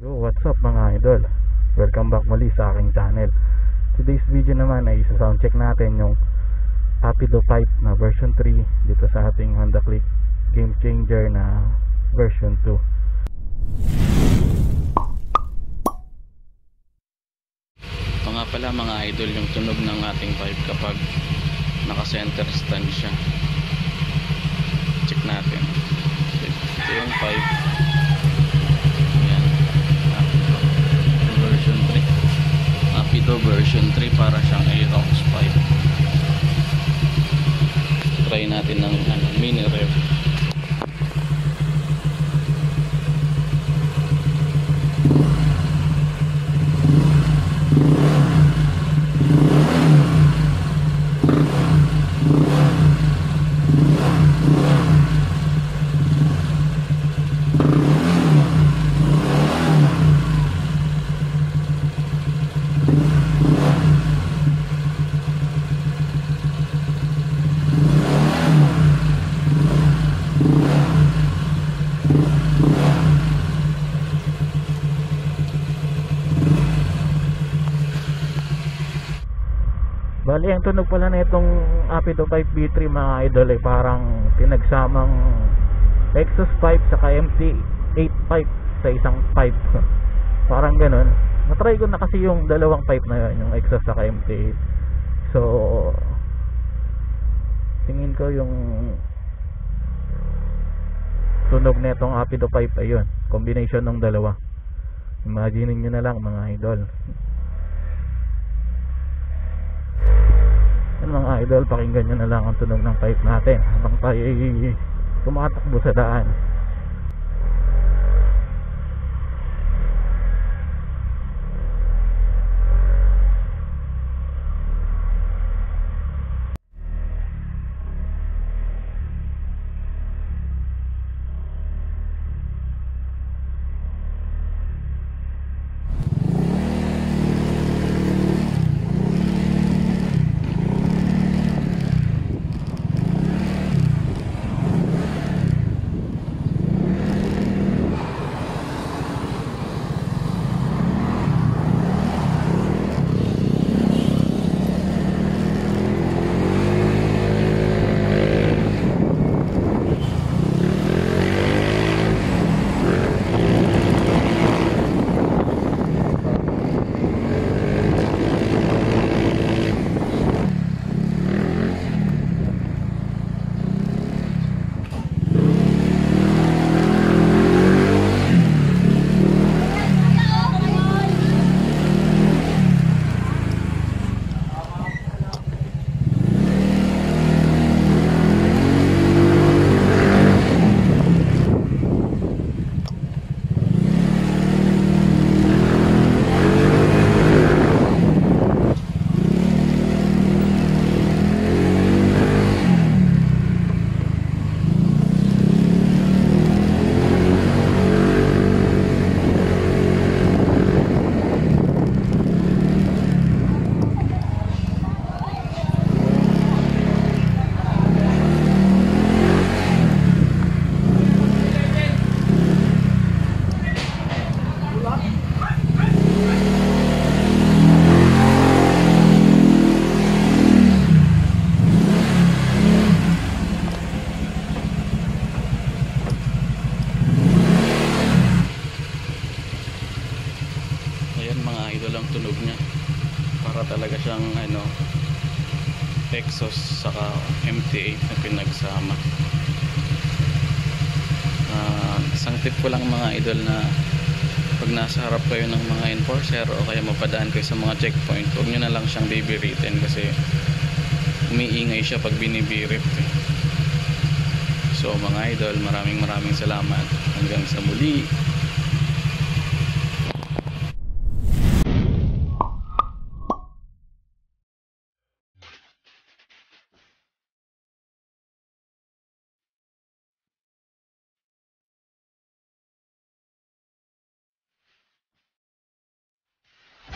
Yo, what's up mga idol? Welcome back muli sa aking channel. Today's video naman ay isa-soundcheck natin yung Rapido Pipe na version 3 dito sa ating Honda Click Game Changer na version 2. Ito nga pala mga idol yung tunog ng ating pipe kapag naka-center stand siya. Check natin. Ito yung pipe. Rapido version 3 para siyang Aerox pipe. Try natin ng mini rev. Bali, ang tunog pala na itong Rapido Pipe V3 mga idol ay parang pinagsamang exhaust pipe saka MT8 pipe sa isang pipe. Parang ganun. Natry ko na kasi yung dalawang pipe na yun, yung exhaust saka MT8. So tingin ko yung tunog na itong Rapido Pipe ayun, combination ng dalawa. Imagine nyo na lang mga idol. Yan mga idol, pakinggan nyo na lang ang tunog ng pipe natin habang tayo tumatakbo sa daan. Ayan mga idol ang tunog niya. Para talaga siyang exhaust saka MT8 na pinagsama. Isang tip ko lang mga idol na pag nasa harap kayo ng mga enforcer o kaya mapadaan kayo sa mga checkpoint, huwag nyo na lang siyang bibiritin kasi umiingay siya pag binibirit. So mga idol, maraming salamat. Hanggang sa muli.